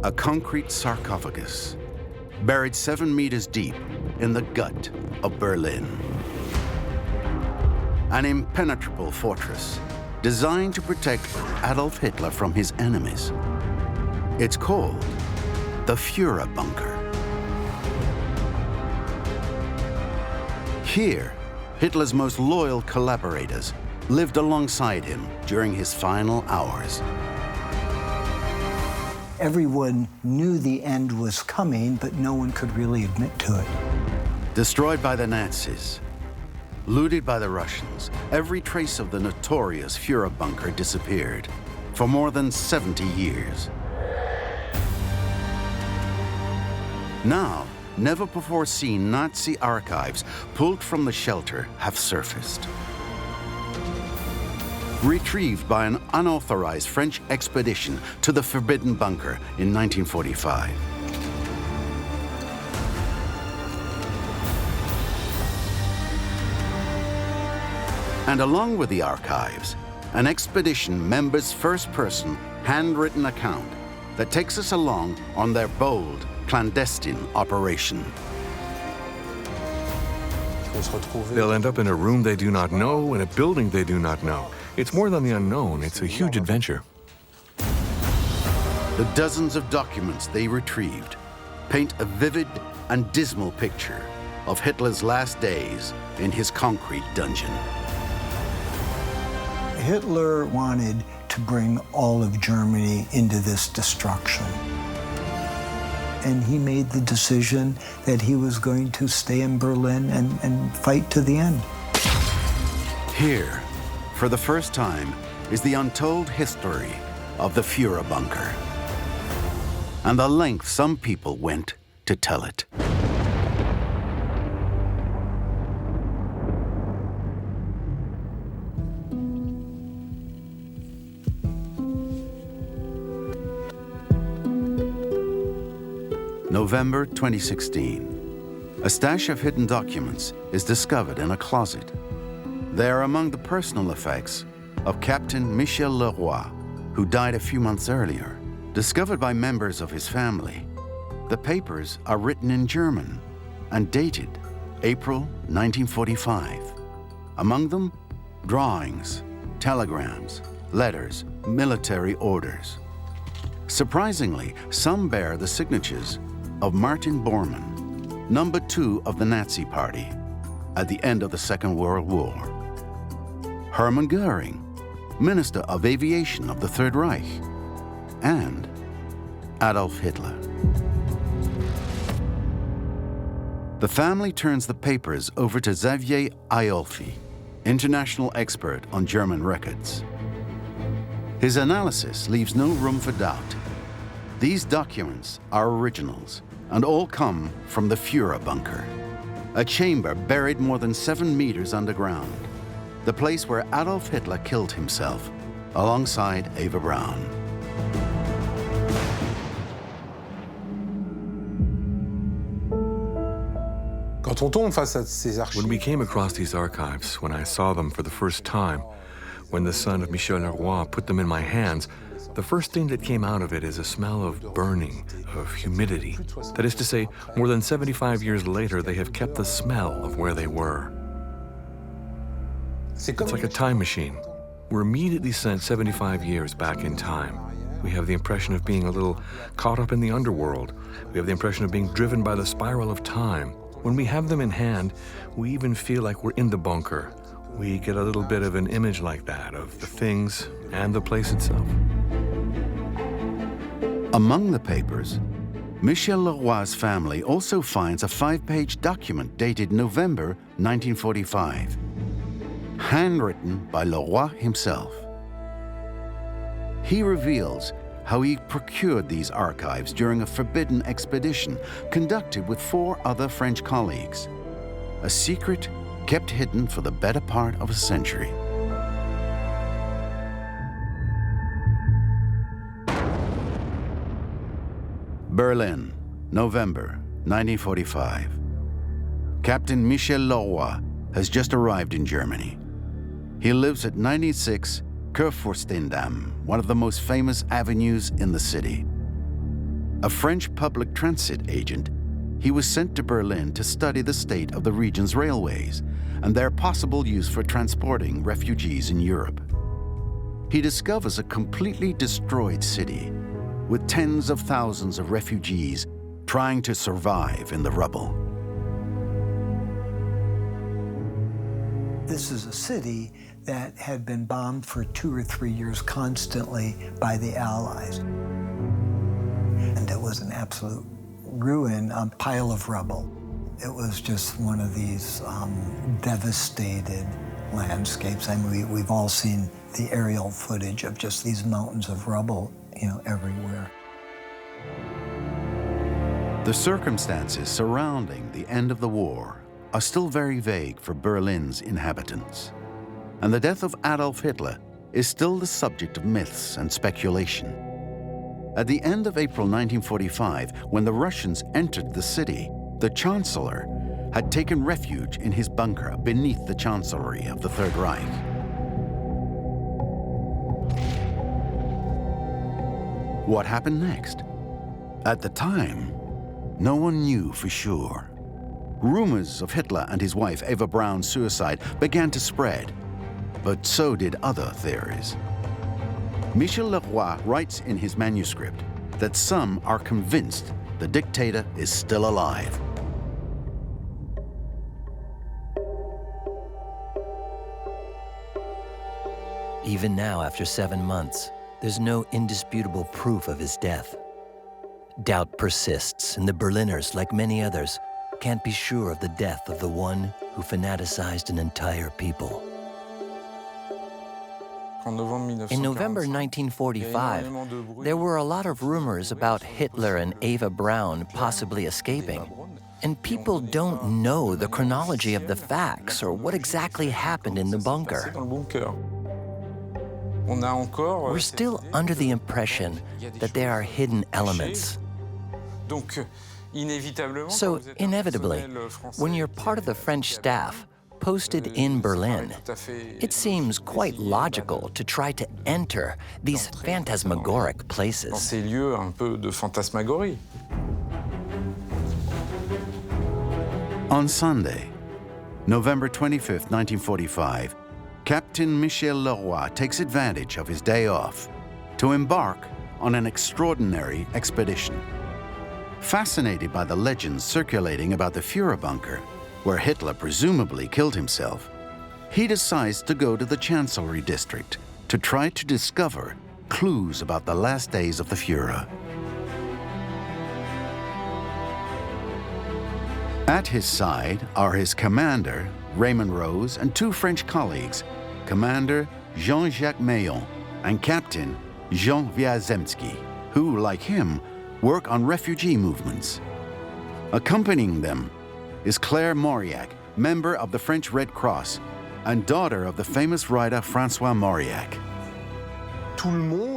a concrete sarcophagus buried 7 meters deep in the gut of Berlin. An impenetrable fortress designed to protect Adolf Hitler from his enemies. It's called the Führerbunker. Here, Hitler's most loyal collaborators lived alongside him during his final hours. Everyone knew the end was coming, but no one could really admit to it. Destroyed by the Nazis, looted by the Russians, every trace of the notorious Führerbunker disappeared for more than 70 years. Now, never-before-seen Nazi archives pulled from the shelter have surfaced. Retrieved by an unauthorized French expedition to the Forbidden Bunker in 1945. And along with the archives, an expedition member's first-person, handwritten account that takes us along on their bold, clandestine operation. They'll end up in a room they do not know, in a building they do not know. It's more than the unknown, it's a huge adventure. The dozens of documents they retrieved paint a vivid and dismal picture of Hitler's last days in his concrete dungeon. Hitler wanted to bring all of Germany into this destruction. And he made the decision that he was going to stay in Berlin and fight to the end. Here, for the first time, is the untold history of the Führerbunker and the length some people went to tell it. November 2016. A stash of hidden documents is discovered in a closet. They are among the personal effects of Captain Michel Leroy, who died a few months earlier, discovered by members of his family. The papers are written in German and dated April 1945. Among them, drawings, telegrams, letters, military orders. Surprisingly, some bear the signatures of Martin Bormann, number 2 of the Nazi Party at the end of the Second World War. Hermann Goering, Minister of Aviation of the Third Reich, and Adolf Hitler. The family turns the papers over to Xavier Iolfi, international expert on German records. His analysis leaves no room for doubt. These documents are originals and all come from the Führerbunker, a chamber buried more than 7 meters underground, the place where Adolf Hitler killed himself alongside Eva Braun. When we came across these archives, when I saw them for the first time, when the son of Michel Leroy put them in my hands, the first thing that came out of it is a smell of burning, of humidity. That is to say, more than 75 years later, they have kept the smell of where they were. It's like a time machine. We're immediately sent 75 years back in time. We have the impression of being a little caught up in the underworld. We have the impression of being driven by the spiral of time. When we have them in hand, we even feel like we're in the bunker. We get a little bit of an image like that of the things and the place itself. Among the papers, Michel Leroy's family also finds a 5-page document dated November 1945, handwritten by Leroy himself. He reveals how he procured these archives during a forbidden expedition conducted with 4 other French colleagues, a secret kept hidden for the better part of a century. Berlin, November 1945. Captain Michel Leroy has just arrived in Germany. He lives at 96 Kurfürstendamm, one of the most famous avenues in the city. A French public transit agent, he was sent to Berlin to study the state of the region's railways and their possible use for transporting refugees in Europe. He discovers a completely destroyed city with tens of thousands of refugees trying to survive in the rubble. This is a city that had been bombed for 2 or 3 years constantly by the Allies. And it was an absolute ruin, a pile of rubble. It was just one of these devastated landscapes. I mean, we've all seen the aerial footage of just these mountains of rubble, everywhere. The circumstances surrounding the end of the war are still very vague for Berlin's inhabitants, and the death of Adolf Hitler is still the subject of myths and speculation. At the end of April 1945, when the Russians entered the city, the Chancellor had taken refuge in his bunker beneath the Chancellery of the Third Reich. What happened next? At the time, no one knew for sure. Rumors of Hitler and his wife Eva Braun's suicide began to spread, but so did other theories. Michel Leroy writes in his manuscript that some are convinced the dictator is still alive. Even now, after 7 months, there's no indisputable proof of his death. Doubt persists, and the Berliners, like many others, can't be sure of the death of the one who fanaticized an entire people. In November 1945, there were a lot of rumors about Hitler and Eva Braun possibly escaping. And people don't know the chronology of the facts or what exactly happened in the bunker. We're still under the impression that there are hidden elements. So, inevitably, when you're part of the French staff posted in Berlin, it seems quite logical to try to enter these phantasmagoric places. On Sunday, November 25, 1945, Captain Michel Leroy takes advantage of his day off to embark on an extraordinary expedition. Fascinated by the legends circulating about the Führerbunker, where Hitler presumably killed himself, he decides to go to the Chancellery district to try to discover clues about the last days of the Führer. At his side are his commander, Raymond Rose, and 2 French colleagues, Commander Jean-Jacques Mayon and Captain Jean Wiazemski, who, like him, work on refugee movements. Accompanying them is Claire Mauriac, member of the French Red Cross and daughter of the famous writer François Mauriac.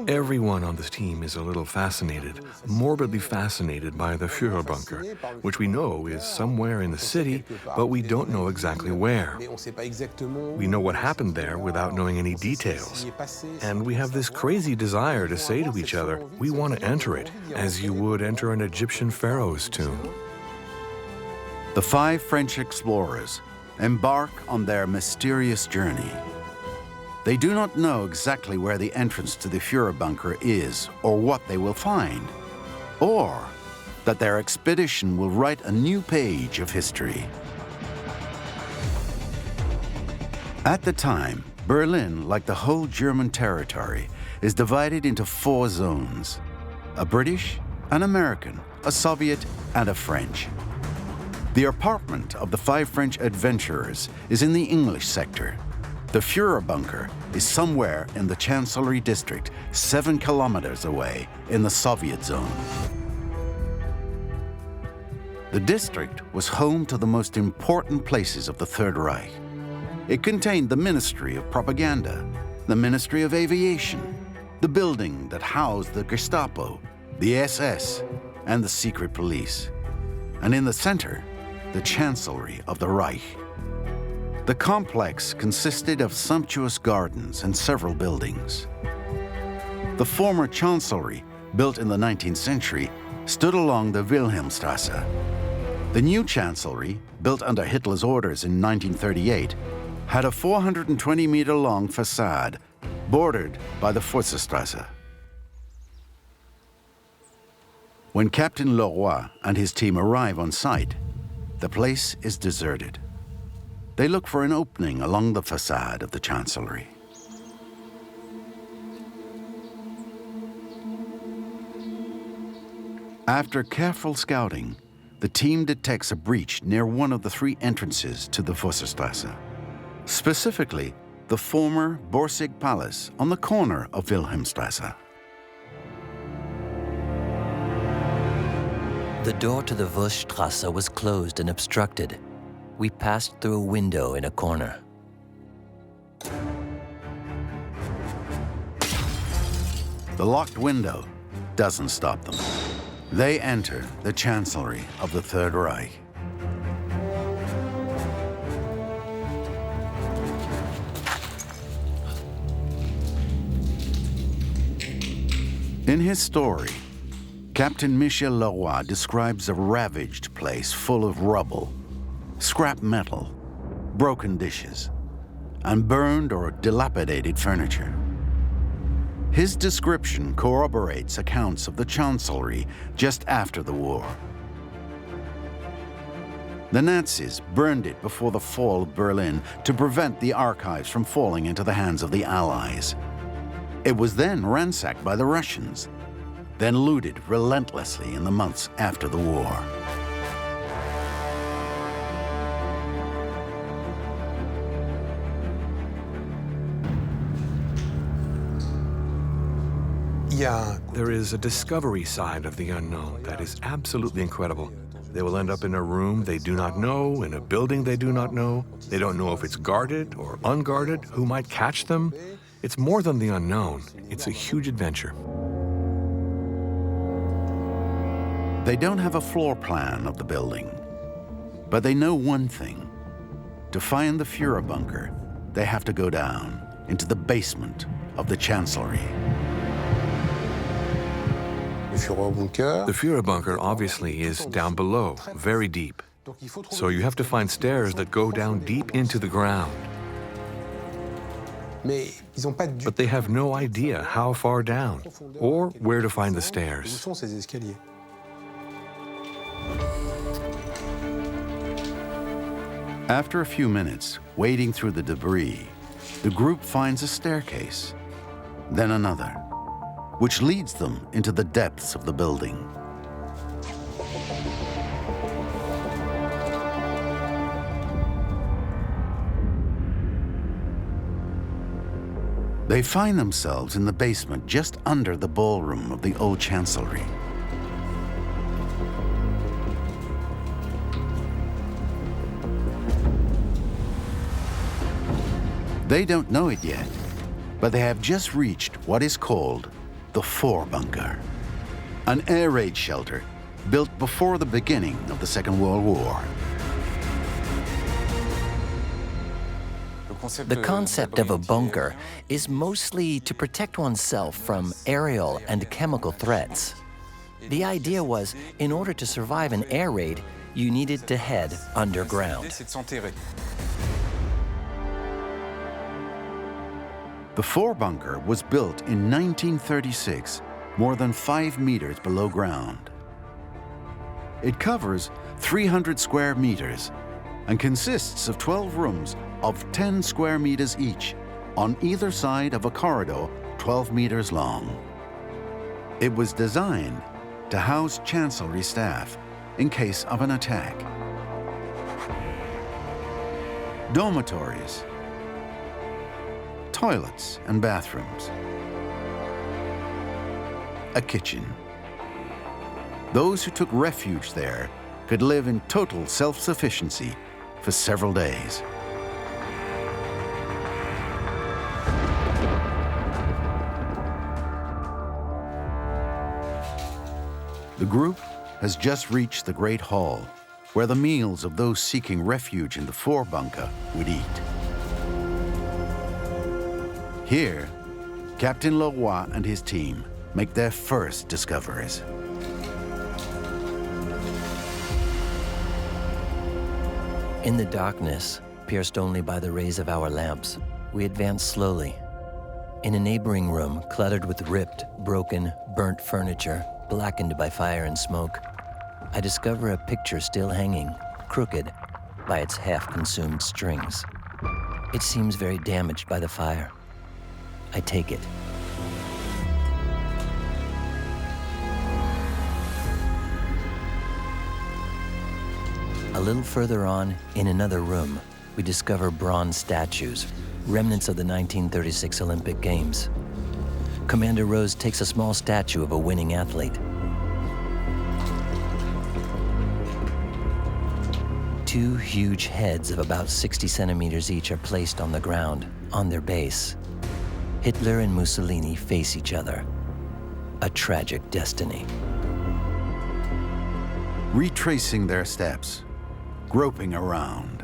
Everyone on this team is a little fascinated, morbidly fascinated by the Führerbunker, which we know is somewhere in the city, but we don't know exactly where. We know what happened there without knowing any details. And we have this crazy desire to say to each other, we want to enter it, as you would enter an Egyptian pharaoh's tomb. The 5 French explorers embark on their mysterious journey. They do not know exactly where the entrance to the Führerbunker is or what they will find, or that their expedition will write a new page of history. At the time, Berlin, like the whole German territory, is divided into 4 zones: a British, an American, a Soviet, and a French. The apartment of the 5 French adventurers is in the English sector. The Führerbunker is somewhere in the Chancellery district, 7 kilometers away in the Soviet zone. The district was home to the most important places of the Third Reich. It contained the Ministry of Propaganda, the Ministry of Aviation, the building that housed the Gestapo, the SS, and the secret police. And in the center, the Chancellery of the Reich. The complex consisted of sumptuous gardens and several buildings. The former Chancellery, built in the 19th century, stood along the Wilhelmstrasse. The new Chancellery, built under Hitler's orders in 1938, had a 420-meter-long facade bordered by the Fürstenstrasse. When Captain Leroy and his team arrive on site, the place is deserted. They look for an opening along the facade of the Chancellery. After careful scouting, the team detects a breach near one of the three entrances to the Fürstenstrasse, specifically the former Borsig Palace on the corner of Wilhelmstrasse. The door to the Wurststrasse was closed and obstructed. We passed through a window in a corner. The locked window doesn't stop them. They enter the Chancellery of the Third Reich. In his story, Captain Michel Leroy describes a ravaged place full of rubble, scrap metal, broken dishes, and burned or dilapidated furniture. His description corroborates accounts of the Chancellery just after the war. The Nazis burned it before the fall of Berlin to prevent the archives from falling into the hands of the Allies. It was then ransacked by the Russians, then looted relentlessly in the months after the war. There is a discovery side of the unknown that is absolutely incredible. They will end up in a room they do not know, in a building they do not know. They don't know if it's guarded or unguarded, who might catch them. It's more than the unknown. It's a huge adventure. They don't have a floor plan of the building, but they know one thing. To find the Führerbunker, they have to go down into the basement of the Chancellery. The Führerbunker obviously is down below, very deep. So you have to find stairs that go down deep into the ground. But they have no idea how far down or where to find the stairs. After a few minutes, wading through the debris, the group finds a staircase, then another, which leads them into the depths of the building. They find themselves in the basement just under the ballroom of the old Chancellery. They don't know it yet, but they have just reached what is called the Führerbunker, an air raid shelter built before the beginning of the Second World War. The concept of a bunker is mostly to protect oneself from aerial and chemical threats. The idea was, in order to survive an air raid, you needed to head underground. The Führerbunker was built in 1936, more than 5 meters below ground. It covers 300 square meters and consists of 12 rooms of 10 square meters each, on either side of a corridor 12 meters long. It was designed to house Chancellery staff in case of an attack. Dormitories, toilets and bathrooms, a kitchen. Those who took refuge there could live in total self-sufficiency for several days. The group has just reached the Great Hall, where the meals of those seeking refuge in the Führerbunker would eat. Here, Captain Leroy and his team make their first discoveries. In the darkness, pierced only by the rays of our lamps, we advance slowly. In a neighboring room, cluttered with ripped, broken, burnt furniture, blackened by fire and smoke, I discover a picture still hanging, crooked, by its half-consumed strings. It seems very damaged by the fire. I take it. A little further on, in another room, we discover bronze statues, remnants of the 1936 Olympic Games. Commander Rose takes a small statue of a winning athlete. Two huge heads of about 60 centimeters each are placed on the ground, on their base. Hitler and Mussolini face each other. A tragic destiny. Retracing their steps, groping around,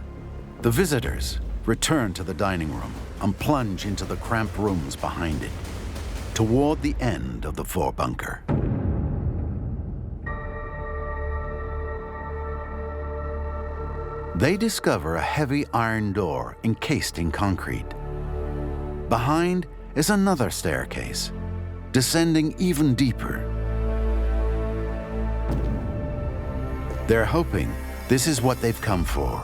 the visitors return to the dining room and plunge into the cramped rooms behind it, toward the end of the Führerbunker. They discover a heavy iron door encased in concrete. Behind is another staircase, descending even deeper. They're hoping this is what they've come for,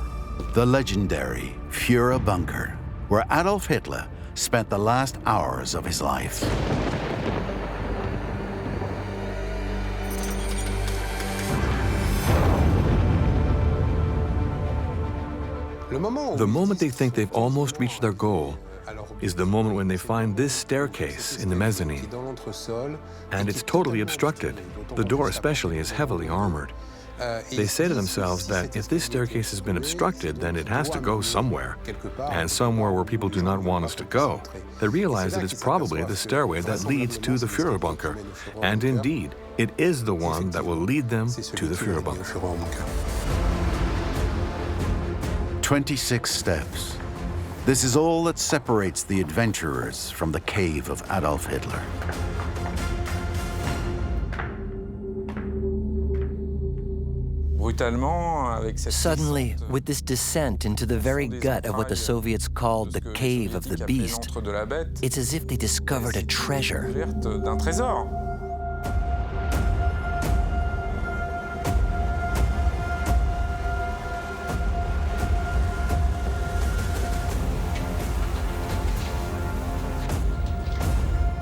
the legendary Führerbunker, where Adolf Hitler spent the last hours of his life. The moment they think they've almost reached their goal is the moment when they find this staircase in the mezzanine. And it's totally obstructed. The door especially is heavily armored. They say to themselves that if this staircase has been obstructed, then it has to go somewhere, and somewhere where people do not want us to go. They realize that it's probably the stairway that leads to the Führerbunker, and indeed, it is the one that will lead them to the Führerbunker. 26 steps. This is all that separates the adventurers from the cave of Adolf Hitler. Suddenly, with this descent into the very gut of what the Soviets called the cave of the beast, it's as if they discovered a treasure.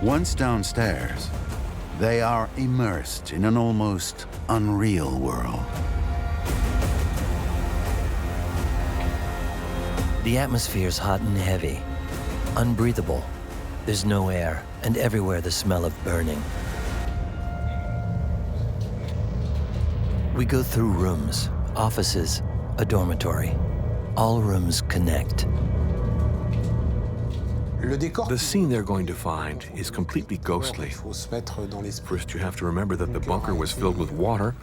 Once downstairs, they are immersed in an almost unreal world. The atmosphere's hot and heavy, unbreathable. There's no air, and everywhere the smell of burning. We go through rooms, offices, a dormitory. All rooms connect. The scene they're going to find is completely ghostly. First, you have to remember that the bunker was filled with water.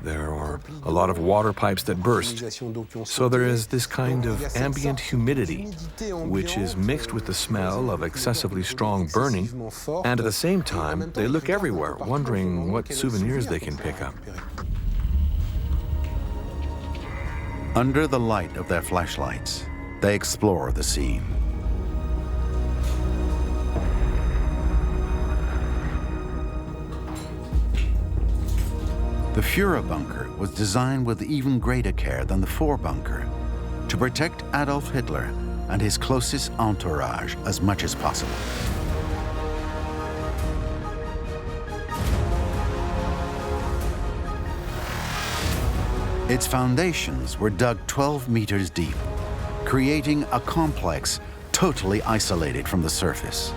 There are a lot of water pipes that burst. So there is this kind of ambient humidity, which is mixed with the smell of excessively strong burning. And at the same time, they look everywhere, wondering what souvenirs they can pick up. Under the light of their flashlights, they explore the scene. The Führerbunker was designed with even greater care than the Führerbunker to protect Adolf Hitler and his closest entourage as much as possible. Its foundations were dug 12 meters deep, creating a complex totally isolated from the surface.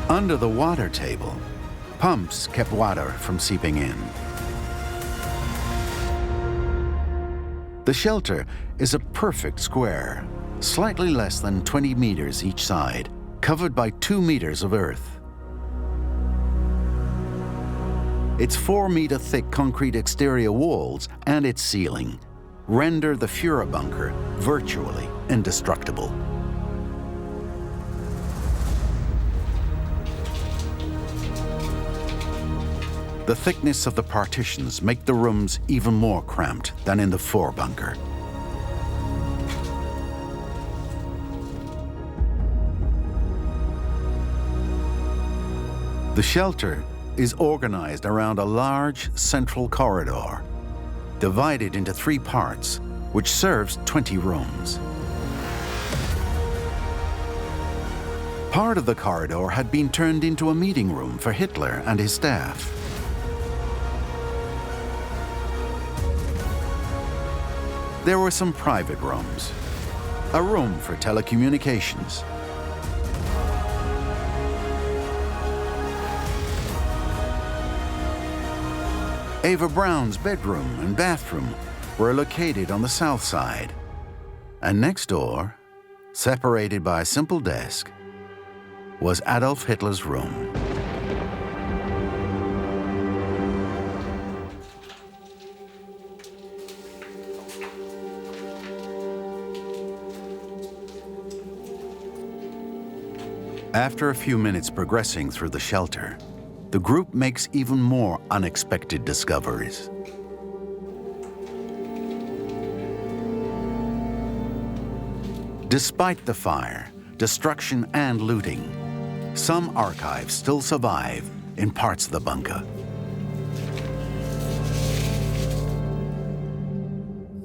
Under the water table, pumps kept water from seeping in. The shelter is a perfect square, slightly less than 20 meters each side, covered by 2 meters of earth. Its 4-meter-thick concrete exterior walls and its ceiling render the Führerbunker virtually indestructible. The thickness of the partitions make the rooms even more cramped than in the Führerbunker. The shelter is organized around a large central corridor, divided into 3 parts, which serves 20 rooms. Part of the corridor had been turned into a meeting room for Hitler and his staff. There were some private rooms, a room for telecommunications, Eva Braun's bedroom and bathroom were located on the south side, and next door, separated by a simple desk, was Adolf Hitler's room. After a few minutes progressing through the shelter, the group makes even more unexpected discoveries. Despite the fire, destruction, and looting, some archives still survive in parts of the bunker.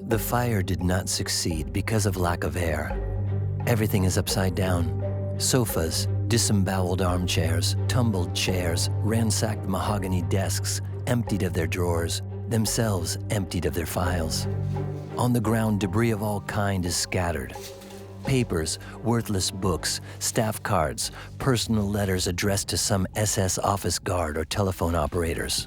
The fire did not succeed because of lack of air. Everything is upside down. Sofas, disemboweled armchairs, tumbled chairs, ransacked mahogany desks, emptied of their drawers, themselves emptied of their files. On the ground, debris of all kind is scattered. Papers, worthless books, staff cards, personal letters addressed to some SS office guard or telephone operators.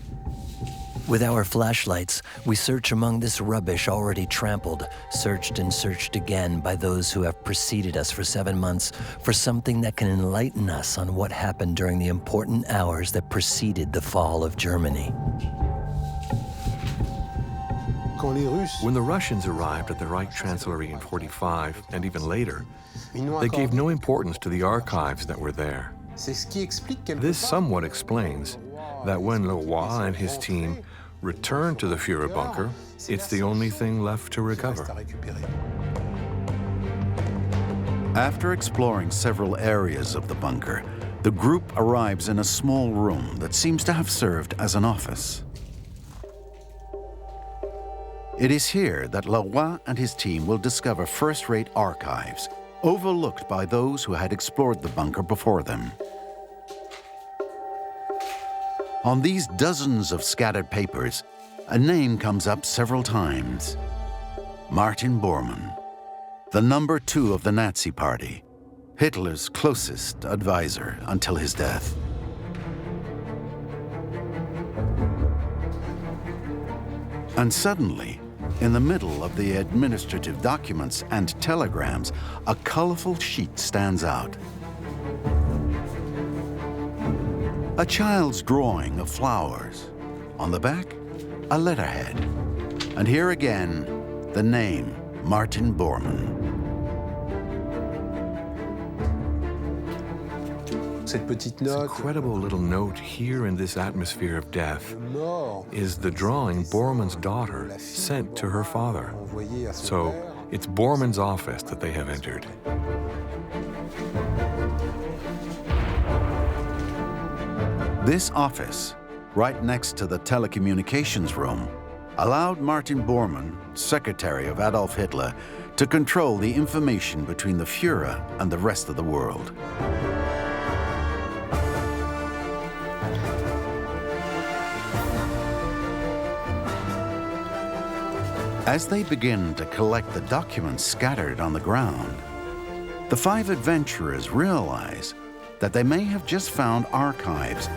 With our flashlights, we search among this rubbish already trampled, searched and searched again by those who have preceded us for 7 months, for something that can enlighten us on what happened during the important hours that preceded the fall of Germany. When the Russians arrived at the Reich Chancellery in '45, and even later, they gave no importance to the archives that were there. This somewhat explains that when Leroy and his team returned to the Führerbunker, it's the only thing left to recover. After exploring several areas of the bunker, the group arrives in a small room that seems to have served as an office. It is here that Leroy and his team will discover first-rate archives, overlooked by those who had explored the bunker before them. On these dozens of scattered papers, a name comes up several times. Martin Bormann, the number 2 of the Nazi Party, Hitler's closest advisor until his death. And suddenly, in the middle of the administrative documents and telegrams, a colorful sheet stands out. A child's drawing of flowers. On the back, a letterhead. And here again, the name, Martin Bormann. This incredible little note here in this atmosphere of death is the drawing Bormann's daughter sent to her father. So it's Bormann's office that they have entered. This office, right next to the telecommunications room, allowed Martin Bormann, secretary of Adolf Hitler, to control the information between the Führer and the rest of the world. As they begin to collect the documents scattered on the ground, the 5 adventurers realize that they may have just found archives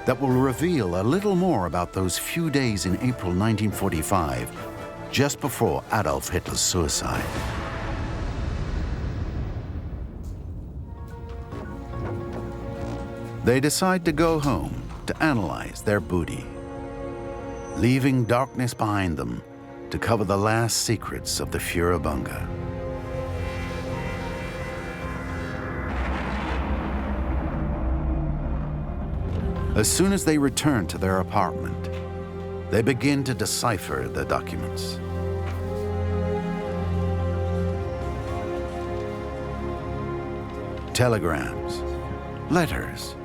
that will reveal a little more about those few days in April 1945, just before Adolf Hitler's suicide. They decide to go home to analyze their booty, leaving darkness behind them to cover the last secrets of the Führerbunker. As soon as they return to their apartment, they begin to decipher the documents. Telegrams, letters,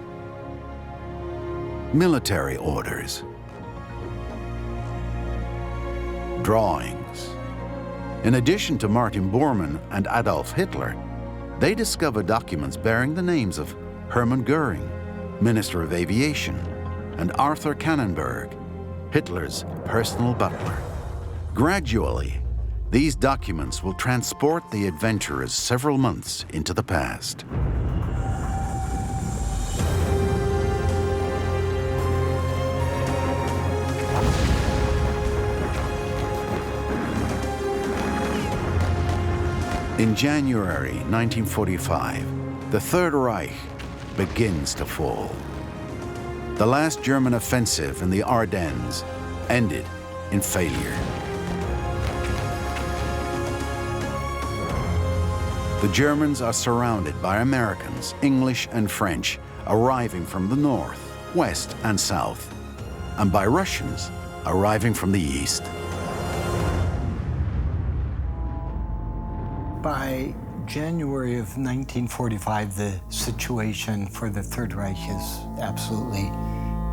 military orders, drawings. In addition to Martin Bormann and Adolf Hitler, they discover documents bearing the names of Hermann Goering, Minister of Aviation, and Arthur Kannenberg, Hitler's personal butler. Gradually, these documents will transport the adventurers several months into the past. In January 1945, the Third Reich begins to fall. The last German offensive in the Ardennes ended in failure. The Germans are surrounded by Americans, English and French, arriving from the north, west and south, and by Russians arriving from the east. By January of 1945, the situation for the Third Reich is absolutely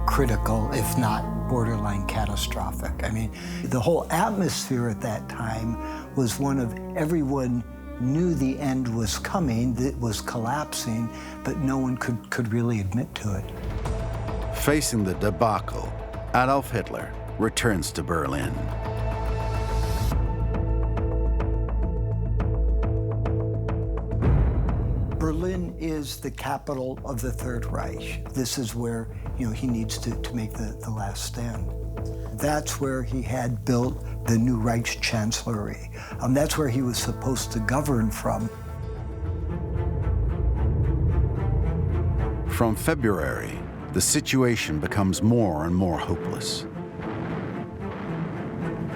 critical, if not borderline catastrophic. I mean, the whole atmosphere at that time was one of everyone knew the end was coming, that it was collapsing, but no one could really admit to it. Facing the debacle, Adolf Hitler returns to Berlin. Berlin is the capital of the Third Reich. This is where, he needs to make the last stand. That's where he had built the new Reich's Chancellery. That's where he was supposed to govern from. From February, the situation becomes more and more hopeless.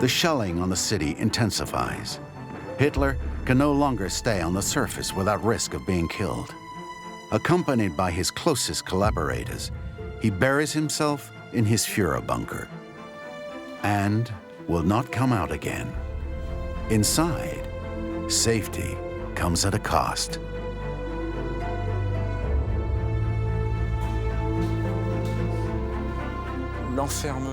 The shelling on the city intensifies. Hitler can no longer stay on the surface without risk of being killed. Accompanied by his closest collaborators, he buries himself in his Führerbunker and will not come out again. Inside, safety comes at a cost.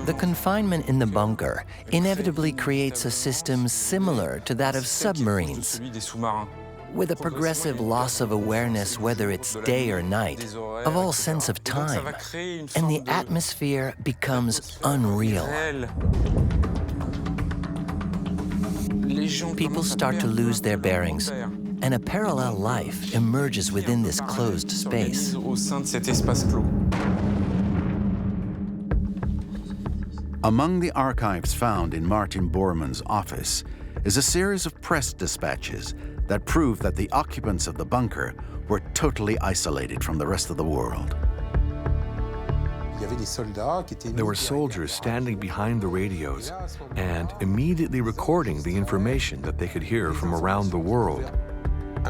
The confinement in the bunker inevitably creates a system similar to that of submarines, with a progressive loss of awareness, whether it's day or night, of all sense of time, and the atmosphere becomes unreal. People start to lose their bearings, and a parallel life emerges within this closed space. Among the archives found in Martin Bormann's office is a series of press dispatches that prove that the occupants of the bunker were totally isolated from the rest of the world. There were soldiers standing behind the radios and immediately recording the information that they could hear from around the world.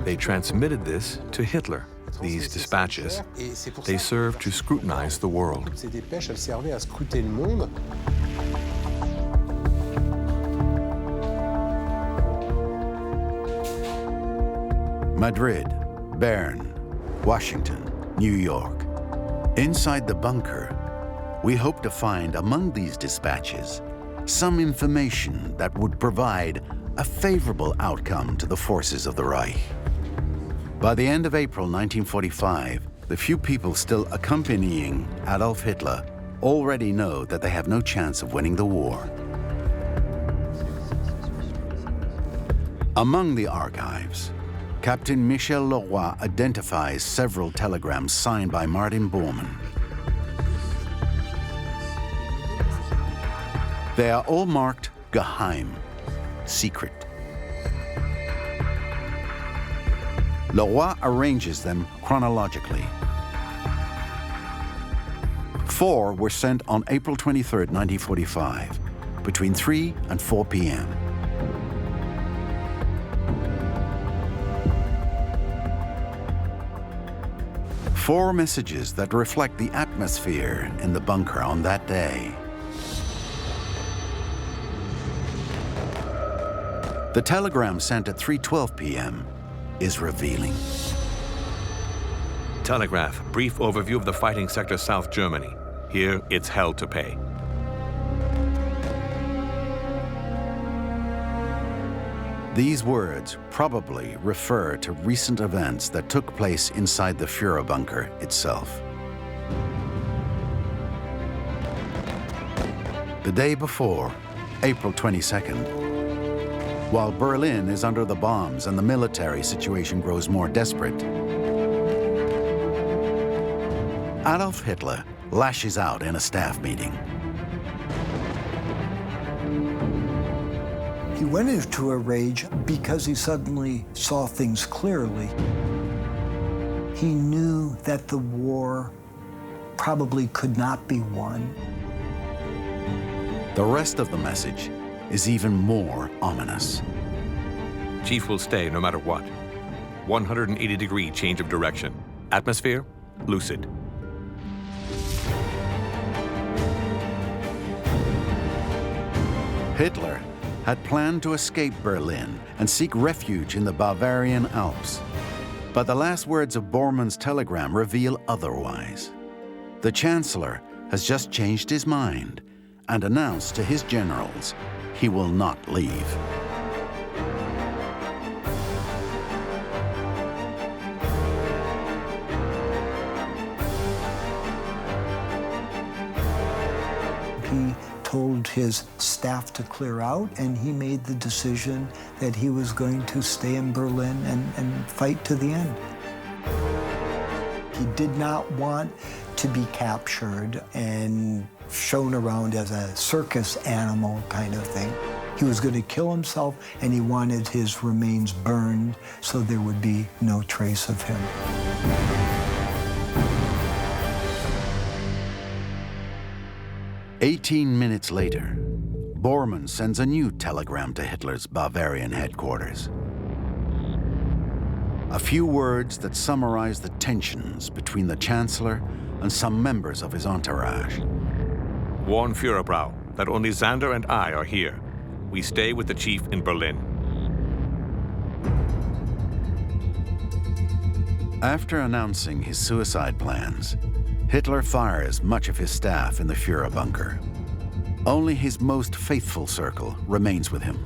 They transmitted this to Hitler. These dispatches, they served to scrutinize the world. Madrid, Bern, Washington, New York. Inside the bunker, we hope to find among these dispatches some information that would provide a favorable outcome to the forces of the Reich. By the end of April 1945, the few people still accompanying Adolf Hitler already know that they have no chance of winning the war. Among the archives, Captain Michel Leroy identifies several telegrams signed by Martin Bormann. They are all marked Geheim, secret. Leroy arranges them chronologically. 4 were sent on April 23, 1945, between 3 and 4 p.m. 4 messages that reflect the atmosphere in the bunker on that day. The telegram sent at 3:12 p.m. is revealing. Telegraph, brief overview of the fighting sector South Germany. Here, it's hell to pay. These words probably refer to recent events that took place inside the Führerbunker itself. The day before, April 22nd, while Berlin is under the bombs and the military situation grows more desperate, Adolf Hitler lashes out in a staff meeting. He went into a rage because he suddenly saw things clearly. He knew that the war probably could not be won. The rest of the message is even more ominous. Chief will stay no matter what. 180-degree change of direction. Atmosphere, lucid. Hitler had planned to escape Berlin and seek refuge in the Bavarian Alps. But the last words of Bormann's telegram reveal otherwise. The Chancellor has just changed his mind and announced to his generals he will not leave. He told his staff to clear out, and he made the decision that he was going to stay in Berlin and fight to the end. He did not want to be captured and shown around as a circus animal kind of thing. He was going to kill himself, and he wanted his remains burned so there would be no trace of him. "18 minutes later, Bormann sends a new telegram to Hitler's Bavarian headquarters. A few words that summarize the tensions between the Chancellor and some members of his entourage. Warn Führerbunker that only Zander and I are here. We stay with the chief in Berlin. After announcing his suicide plans, Hitler fires much of his staff in the Führerbunker. Only his most faithful circle remains with him.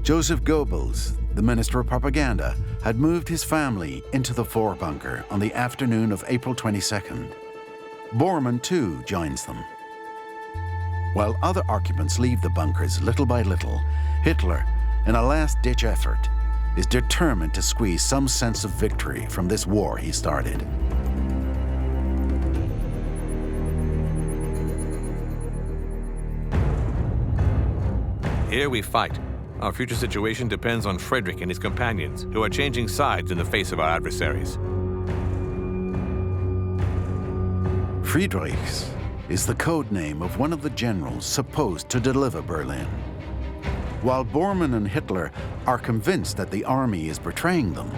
Joseph Goebbels, the Minister of Propaganda, had moved his family into the Führerbunker on the afternoon of April 22nd. Bormann, too, joins them. While other occupants leave the bunkers little by little, Hitler, in a last-ditch effort, is determined to squeeze some sense of victory from this war he started. Here we fight. Our future situation depends on Friedrich and his companions, who are changing sides in the face of our adversaries. Friedrichs is the code name of one of the generals supposed to deliver Berlin. While Bormann and Hitler are convinced that the army is betraying them,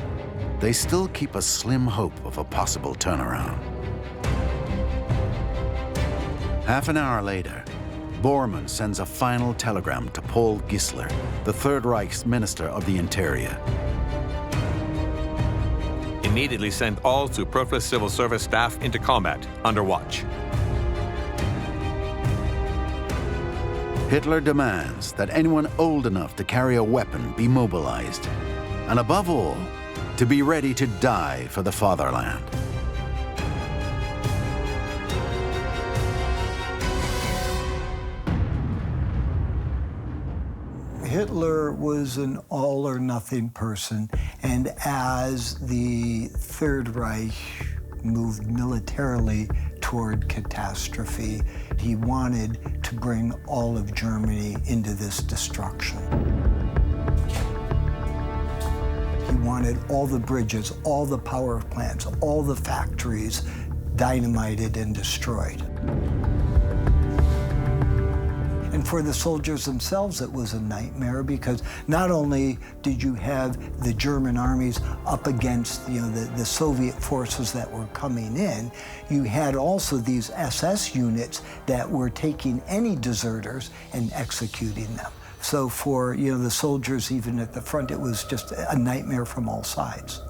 they still keep a slim hope of a possible turnaround. Half an hour later, Bormann sends a final telegram to Paul Gisler, the Third Reich's Minister of the Interior. Immediately send all superfluous civil service staff into combat, under watch. Hitler demands that anyone old enough to carry a weapon be mobilized, and above all, to be ready to die for the fatherland. Hitler was an all-or-nothing person, and as the Third Reich moved militarily toward catastrophe, he wanted to bring all of Germany into this destruction. He wanted all the bridges, all the power plants, all the factories dynamited and destroyed. And for the soldiers themselves, it was a nightmare, because not only did you have the German armies up against, the Soviet forces that were coming in, you had also these SS units that were taking any deserters and executing them. So for, the soldiers even at the front, it was just a nightmare from all sides.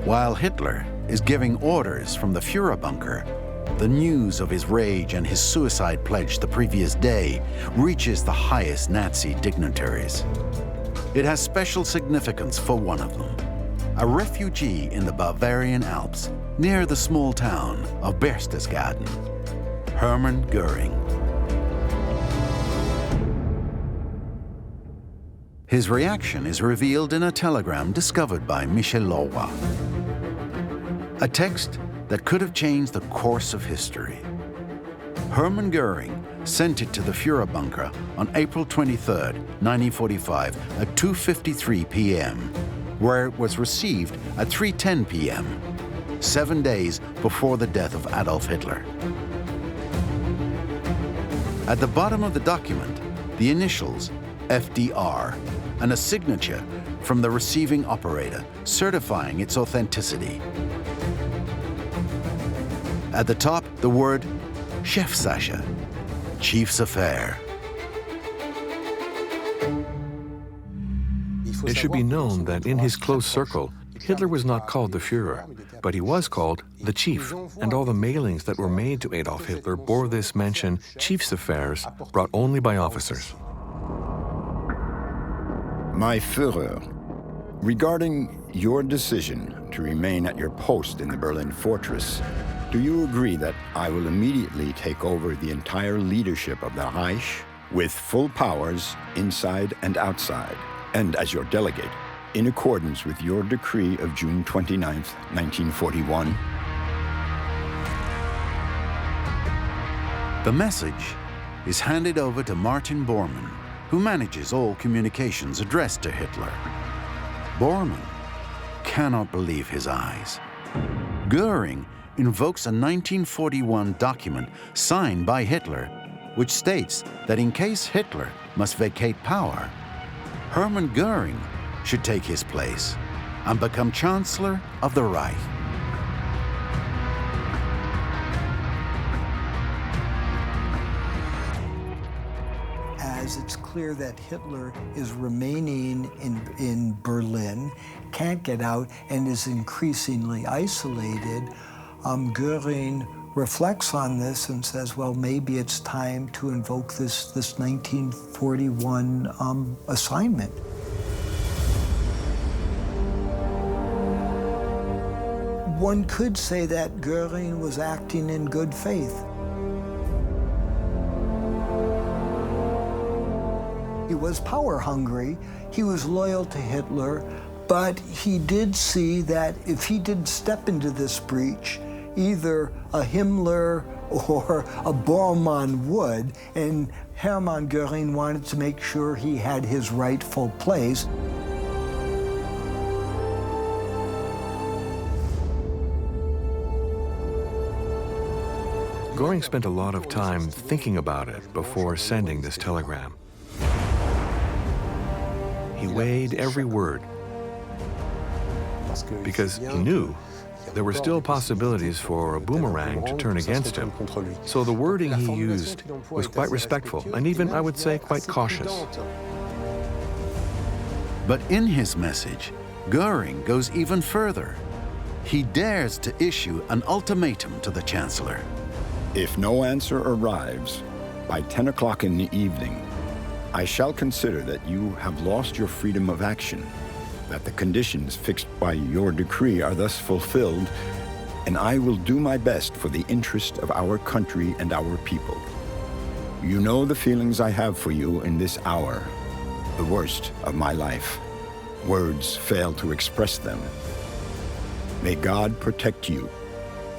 While Hitler is giving orders from the Führerbunker, the news of his rage and his suicide pledge the previous day reaches the highest Nazi dignitaries. It has special significance for one of them, a refugee in the Bavarian Alps near the small town of Berchtesgaden, Hermann Goering. His reaction is revealed in a telegram discovered by Michel Leroy, a text that could have changed the course of history. Hermann Goering sent it to the Führerbunker on April 23, 1945 at 2:53 p.m., where it was received at 3:10 p.m., 7 days before the death of Adolf Hitler. At the bottom of the document, the initials FDR and a signature from the receiving operator certifying its authenticity. At the top, the word Chefsache, Chief's Affair. It should be known that in his close circle, Hitler was not called the Führer, but he was called the Chief, and all the mailings that were made to Adolf Hitler bore this mention, Chief's Affairs, brought only by officers. My Führer, regarding your decision to remain at your post in the Berlin fortress, do you agree that I will immediately take over the entire leadership of the Reich with full powers inside and outside, and as your delegate, in accordance with your decree of June 29, 1941? The message is handed over to Martin Bormann, who manages all communications addressed to Hitler. Bormann cannot believe his eyes. Goering invokes a 1941 document signed by Hitler, which states that in case Hitler must vacate power, Hermann Goering should take his place and become Chancellor of the Reich. As it's clear that Hitler is remaining in Berlin, can't get out, and is increasingly isolated, Goering reflects on this and says, well, maybe it's time to invoke this 1941 assignment. One could say that Goering was acting in good faith. He was power hungry, he was loyal to Hitler, but he did see that if he didn't step into this breach, either a Himmler or a Bormann would, and Hermann Goering wanted to make sure he had his rightful place. Goering spent a lot of time thinking about it before sending this telegram. He weighed every word, because he knew there were still possibilities for a boomerang to turn against him. So the wording he used was quite respectful, and even, I would say, quite cautious. But in his message, Goering goes even further. He dares to issue an ultimatum to the Chancellor. If no answer arrives by 10 o'clock in the evening, I shall consider that you have lost your freedom of action, that the conditions fixed by your decree are thus fulfilled, and I will do my best for the interest of our country and our people. You know the feelings I have for you in this hour, the worst of my life. Words fail to express them. May God protect you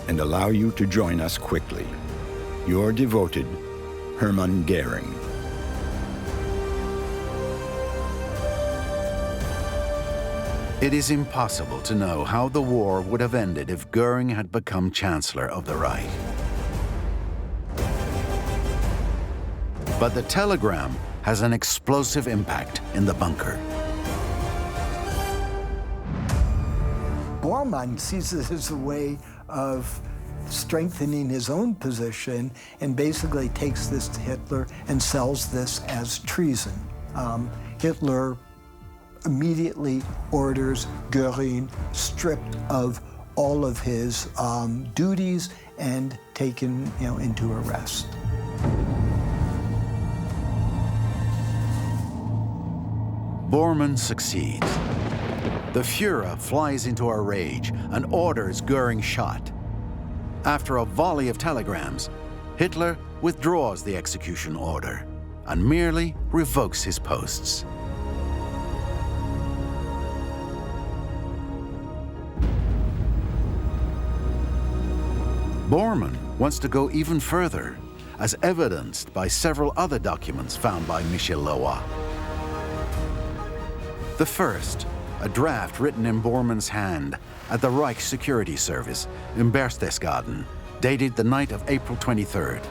and allow you to join us quickly. Your devoted, Hermann Goering. It is impossible to know how the war would have ended if Goering had become Chancellor of the Reich. But the telegram has an explosive impact in the bunker. Bormann sees this as a way of strengthening his own position and basically takes this to Hitler and sells this as treason. Hitler immediately orders Goering stripped of all of his duties and taken, into arrest. Bormann succeeds. The Führer flies into a rage and orders Goering shot. After a volley of telegrams, Hitler withdraws the execution order and merely revokes his posts. Bormann wants to go even further, as evidenced by several other documents found by Michel Leroy. The first, a draft written in Bormann's hand at the Reich Security Service in Berchtesgaden, dated the night of April 23rd.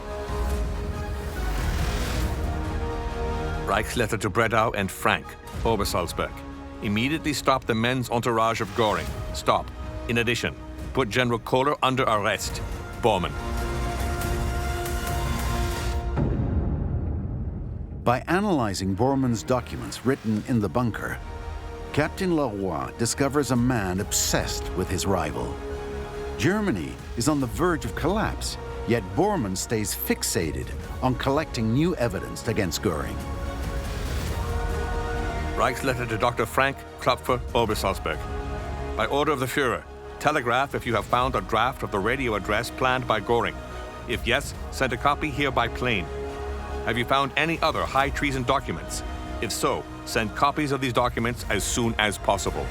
Reich's letter to Bredau and Frank, Obersalzberg. Immediately stop the men's entourage of Goring. Stop. In addition, put General Kohler under arrest. Bormann. By analyzing Bormann's documents written in the bunker, Captain Leroy discovers a man obsessed with his rival. Germany is on the verge of collapse, yet Bormann stays fixated on collecting new evidence against Goering. Reich's letter to Dr. Frank Klopfer, Obersalzberg. By order of the Führer, telegraph if you have found a draft of the radio address planned by Goring. If yes, send a copy here by plane. Have you found any other high treason documents? If so, send copies of these documents as soon as possible.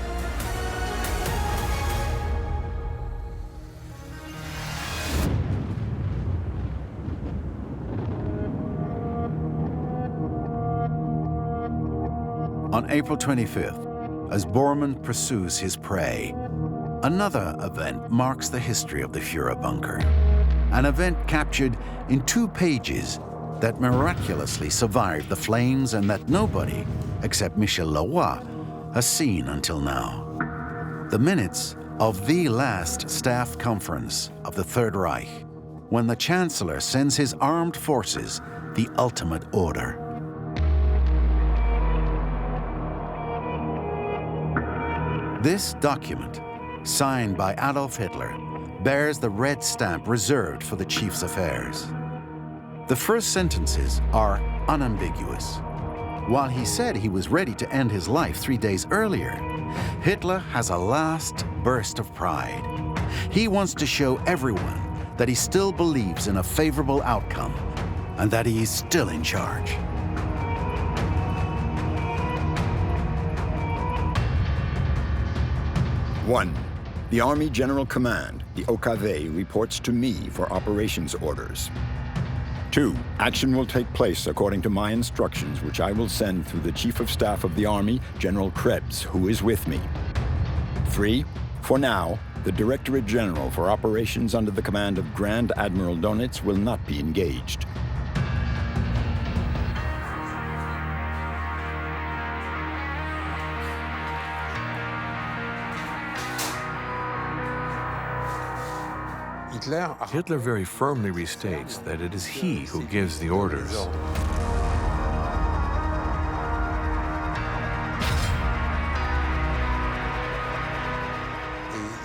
On April 25th, as Bormann pursues his prey, another event marks the history of the Führerbunker. An event captured in 2 pages that miraculously survived the flames and that nobody, except Michel Leroy, has seen until now. The minutes of the last staff conference of the Third Reich, when the Chancellor sends his armed forces the ultimate order. This document, signed by Adolf Hitler, bears the red stamp reserved for the chief's affairs. The first sentences are unambiguous. While he said he was ready to end his life 3 days earlier, Hitler has a last burst of pride. He wants to show everyone that he still believes in a favorable outcome and that he is still in charge. One, the Army General Command, the OKW, reports to me for operations orders. 2, action will take place according to my instructions, which I will send through the Chief of Staff of the Army, General Krebs, who is with me. 3, for now, the Directorate General for Operations under the command of Grand Admiral Donitz will not be engaged. Hitler very firmly restates that it is he who gives the orders.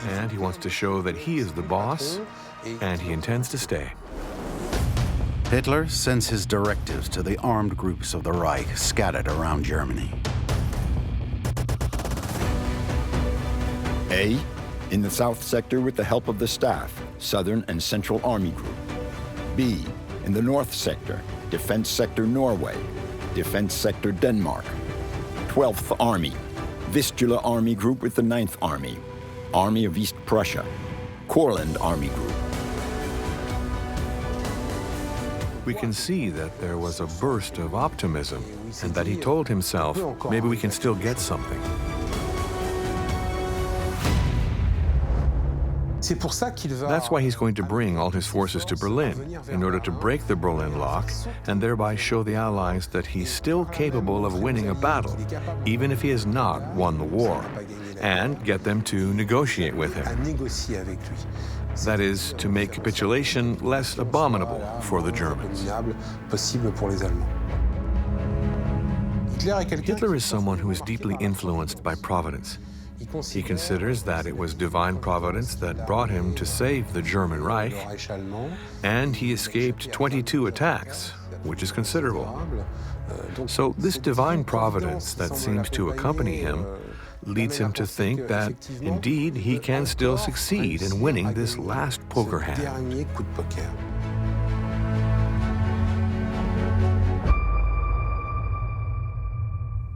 And he wants to show that he is the boss, and he intends to stay. Hitler sends his directives to the armed groups of the Reich scattered around Germany. A, in the South Sector with the help of the Staff, Southern and Central Army Group. B, in the North Sector, Defense Sector Norway, Defense Sector Denmark. 12th Army, Vistula Army Group with the 9th Army, Army of East Prussia, Courland Army Group. We can see that there was a burst of optimism and that he told himself, maybe we can still get something. That's why he's going to bring all his forces to Berlin, in order to break the Berlin lock and thereby show the Allies that he's still capable of winning a battle, even if he has not won the war, and get them to negotiate with him. That is, to make capitulation less abominable for the Germans. Hitler is someone who is deeply influenced by Providence. He considers that it was divine providence that brought him to save the German Reich, and he escaped 22 attacks, which is considerable. So this divine providence that seems to accompany him leads him to think that, indeed, he can still succeed in winning this last poker hand.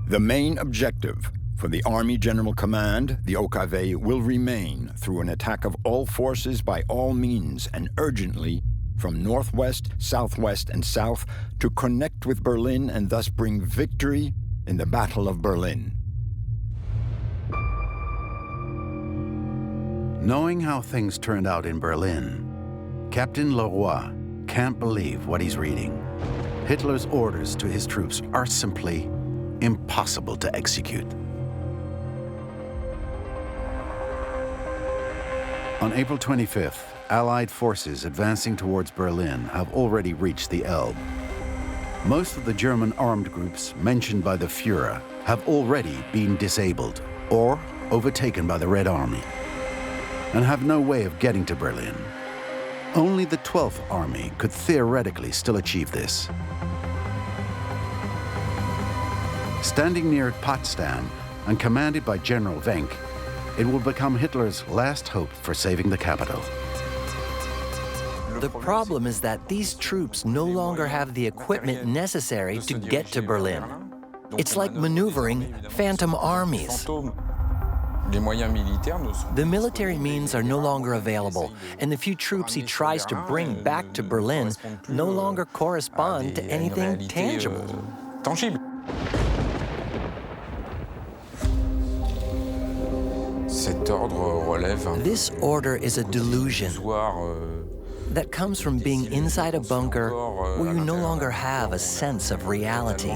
The main objective for the Army General Command, the OKW, will remain through an attack of all forces by all means and urgently from northwest, southwest, and south to connect with Berlin and thus bring victory in the Battle of Berlin. Knowing how things turned out in Berlin, Captain Leroy can't believe what he's reading. Hitler's orders to his troops are simply impossible to execute. On April 25th, Allied forces advancing towards Berlin have already reached the Elbe. Most of the German armed groups mentioned by the Führer have already been disabled or overtaken by the Red Army and have no way of getting to Berlin. Only the 12th Army could theoretically still achieve this. Standing near Potsdam and commanded by General Wenck, it will become Hitler's last hope for saving the capital. The problem is that these troops no longer have the equipment necessary to get to Berlin. It's like maneuvering phantom armies. The military means are no longer available, and the few troops he tries to bring back to Berlin no longer correspond to anything tangible. This order is a delusion that comes from being inside a bunker where you no longer have a sense of reality.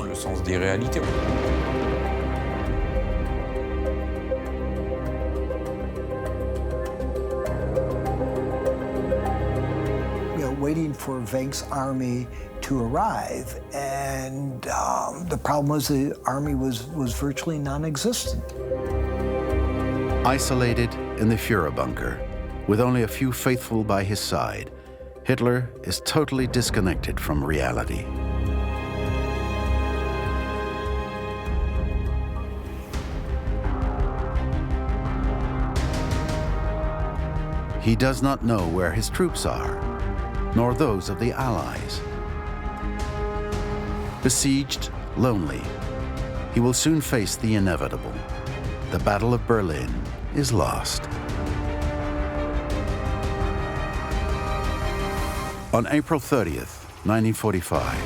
Waiting for Wenck's army to arrive, and the problem was the army was virtually non-existent. Isolated in the Führerbunker, with only a few faithful by his side, Hitler is totally disconnected from reality. He does not know where his troops are, nor those of the Allies. Besieged, lonely, he will soon face the inevitable. The Battle of Berlin is lost. On April 30th, 1945,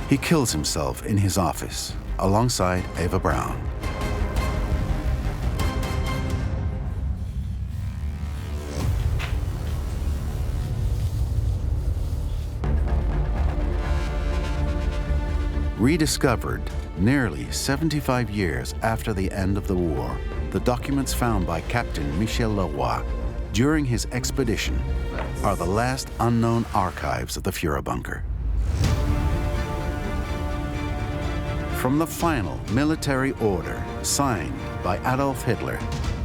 he kills himself in his office alongside Eva Braun. Rediscovered nearly 75 years after the end of the war, the documents found by Captain Michel Leroy during his expedition are the last unknown archives of the Führerbunker. From the final military order signed by Adolf Hitler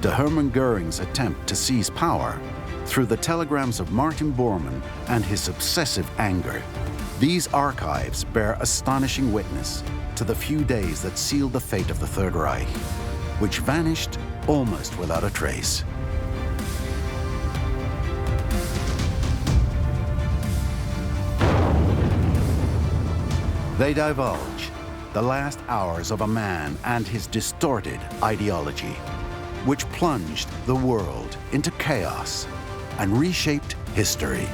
to Hermann Goering's attempt to seize power, through the telegrams of Martin Bormann and his obsessive anger, these archives bear astonishing witness to the few days that sealed the fate of the Third Reich, which vanished almost without a trace. They divulge the last hours of a man and his distorted ideology, which plunged the world into chaos and reshaped history.